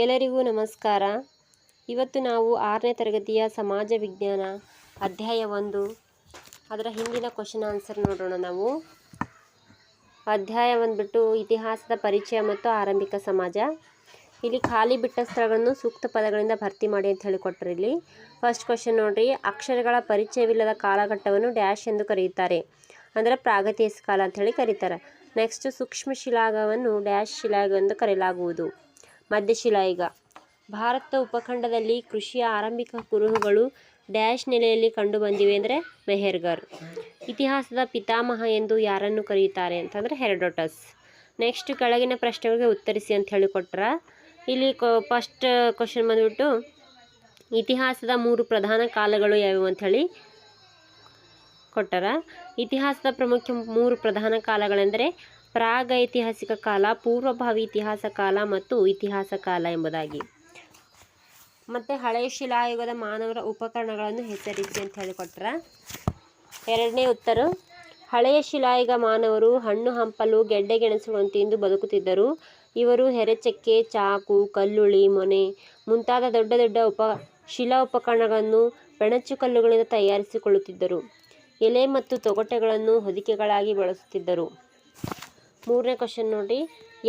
ಎಲ್ಲರಿಗೂ ನಮಸ್ಕಾರ. ಇವತ್ತು ನಾವು 6ನೇ ತರಗತಿಯ ಸಮಾಜ ವಿಜ್ಞಾನ ಅಧ್ಯಾಯ 1 ಅದರ ಹಿಂದಿನ ಕ್ವಶನ್ ಆನ್ಸರ್ ನೋಡೋಣ. ನಾವು ಅಧ್ಯಾಯ 1 ಬಿಟ್ಟು ಇತಿಹಾಸದ ಪರಿಚಯ ಮತ್ತು ಆರಂಭಿಕ ಸಮಾಜ. ಇಲ್ಲಿ ಖಾಲಿ ಬಿಟ್ಟ ಸ್ಥಳಗಳನ್ನು ಸೂಕ್ತ ಪದಗಳಿಂದ ಭರ್ತಿ ಮಾಡಿ ಅಂತ ಹೇಳಿಕೊಟ್ರು. ಇಲ್ಲಿ ಫಸ್ಟ್ ಕ್ವಶನ್ ನೋಡ್ರಿ, ಅಕ್ಷರಗಳ ಪರಿಚಯವಿಲ್ಲದ ಕಾಲಘಟ್ಟವನ್ನು ಡ್ಯಾಶ್ ಎಂದು ಕರೆಯುತ್ತಾರೆ, ಅಂದರೆ ಪ್ರಾಗೈತಿಹಾಸಿಕ ಕಾಲ ಅಂತ ಹೇಳಿ ಕರೀತಾರೆ. ನೆಕ್ಸ್ಟ್, ಸೂಕ್ಷ್ಮ ಶಿಲಾಯುಗವನ್ನು ಡ್ಯಾಶ್ ಶಿಲಾಯುಗ ಎಂದು ಕರೆಯಲಾಗುವುದು, ಮಧ್ಯಶಿಲಾಯುಗ. ಭಾರತ ಉಪಖಂಡದಲ್ಲಿ ಕೃಷಿಯ ಆರಂಭಿಕ ಕುರುಹುಗಳು ಡ್ಯಾಶ್ ನೆಲೆಯಲ್ಲಿ ಕಂಡುಬಂದಿವೆ ಅಂದರೆ ಮೆಹರ್ಗರ್. ಇತಿಹಾಸದ ಪಿತಾಮಹ ಎಂದು ಯಾರನ್ನು ಕರೆಯುತ್ತಾರೆ ಅಂತಂದರೆ ಹೆರೋಡೋಟಸ್. ನೆಕ್ಸ್ಟ್, ಕೆಳಗಿನ ಪ್ರಶ್ನೆಗಳಿಗೆ ಉತ್ತರಿಸಿ ಅಂತ ಹೇಳಿಕೊಟ್ರ. ಇಲ್ಲಿ ಫಸ್ಟ್ ಕ್ವಶನ್ ಬಂದ್ಬಿಟ್ಟು ಇತಿಹಾಸದ 3 ಪ್ರಧಾನ ಕಾಲಗಳು ಯಾವುವು ಅಂಥೇಳಿ ಕೊಟ್ಟರ. ಇತಿಹಾಸದ ಪ್ರಮುಖ 3 ಪ್ರಧಾನ ಕಾಲಗಳೆಂದರೆ ಪ್ರಾಗೈತಿಹಾಸಿಕ ಕಾಲ, ಪೂರ್ವಭಾವಿ ಇತಿಹಾಸ ಕಾಲ ಮತ್ತು ಇತಿಹಾಸ ಕಾಲ ಎಂಬುದಾಗಿ. ಮತ್ತು ಹಳೆಯ ಶಿಲಾಯುಗದ ಮಾನವರ ಉಪಕರಣಗಳನ್ನು ಹೆಸರಿಸಿ ಅಂತ ಹೇಳಿಕೊಟ್ರ. ಎರಡನೇ ಉತ್ತರ, ಹಳೆಯ ಶಿಲಾಯುಗ ಮಾನವರು ಹಣ್ಣು ಹಂಪಲು ಗೆಡ್ಡೆ ಗೆಣಸುಗಳನ್ನು ತಿಂದು ಬದುಕುತ್ತಿದ್ದರು. ಇವರು ಹೆರೆಚಕ್ಕೆ, ಚಾಕು, ಕಲ್ಲುಳಿ, ಮೊನೆ ಮುಂತಾದ ದೊಡ್ಡ ದೊಡ್ಡ ಶಿಲಾ ಉಪಕರಣಗಳನ್ನು ಬೆಣಚು ಕಲ್ಲುಗಳಿಂದ ತಯಾರಿಸಿಕೊಳ್ಳುತ್ತಿದ್ದರು. ಎಲೆ ಮತ್ತು ತೊಗಟೆಗಳನ್ನು ಹೊದಿಕೆಗಳಾಗಿ ಬಳಸುತ್ತಿದ್ದರು. ಮೂರನೇ ಕ್ವಶನ್ ನೋಡಿ,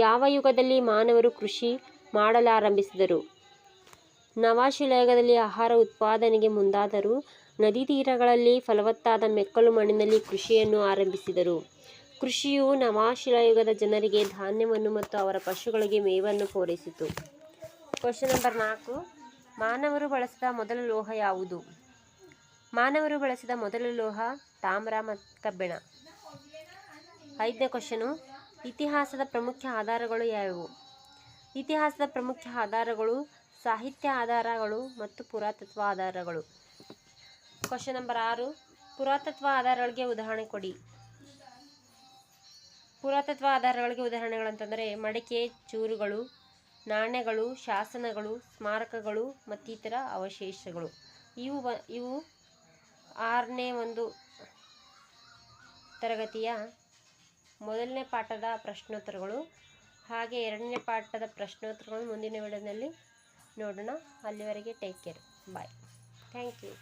ಯಾವ ಯುಗದಲ್ಲಿ ಮಾನವರು ಕೃಷಿ ಮಾಡಲಾರಂಭಿಸಿದರು? ನವಶಿಲಾಯುಗದಲ್ಲಿ ಆಹಾರ ಉತ್ಪಾದನೆಗೆ ಮುಂದಾದರು. ನದಿ ತೀರಗಳಲ್ಲಿ ಫಲವತ್ತಾದ ಮೆಕ್ಕಲು ಮಣ್ಣಿನಲ್ಲಿ ಕೃಷಿಯನ್ನು ಆರಂಭಿಸಿದರು. ಕೃಷಿಯು ನವಶಿಲಾಯುಗದ ಜನರಿಗೆ ಧಾನ್ಯವನ್ನು ಮತ್ತು ಅವರ ಪಶುಗಳಿಗೆ ಮೇವನ್ನು ಪೂರೈಸಿತು. ಕ್ವಶನ್ ನಂಬರ್ 4, ಮಾನವರು ಬಳಸಿದ ಮೊದಲ ಲೋಹ ಯಾವುದು? ಮಾನವರು ಬಳಸಿದ ಮೊದಲ ಲೋಹ ತಾಮ್ರ ಮತ್ತು ಕಬ್ಬಿಣ. 5ನೇ ಕ್ವಶನು, ಇತಿಹಾಸದ ಪ್ರಮುಖ ಆಧಾರಗಳು ಯಾವುವು? ಇತಿಹಾಸದ ಪ್ರಮುಖ ಆಧಾರಗಳು ಸಾಹಿತ್ಯ ಆಧಾರಗಳು ಮತ್ತು ಪುರಾತತ್ವ ಆಧಾರಗಳು. ಕ್ವಶನ್ ನಂಬರ್ 6, ಪುರಾತತ್ವ ಆಧಾರಗಳಿಗೆ ಉದಾಹರಣೆ ಕೊಡಿ. ಪುರಾತತ್ವ ಆಧಾರಗಳಿಗೆ ಉದಾಹರಣೆಗಳಂತಂದರೆ ಮಡಿಕೆ ಚೂರುಗಳು, ನಾಣ್ಯಗಳು, ಶಾಸನಗಳು, ಸ್ಮಾರಕಗಳು ಮತ್ತಿತರ ಅವಶೇಷಗಳು. ಇವು 6ನೇ ತರಗತಿಯ ಮೊದಲನೇ ಪಾಠದ ಪ್ರಶ್ನೋತ್ತರಗಳು. ಹಾಗೆ 2ನೇ ಪಾಠದ ಪ್ರಶ್ನೋತ್ತರಗಳು ಮುಂದಿನ ವಿಡಿಯೋದಲ್ಲಿ ನೋಡೋಣ. ಅಲ್ಲಿವರೆಗೆ take care, bye, thank you.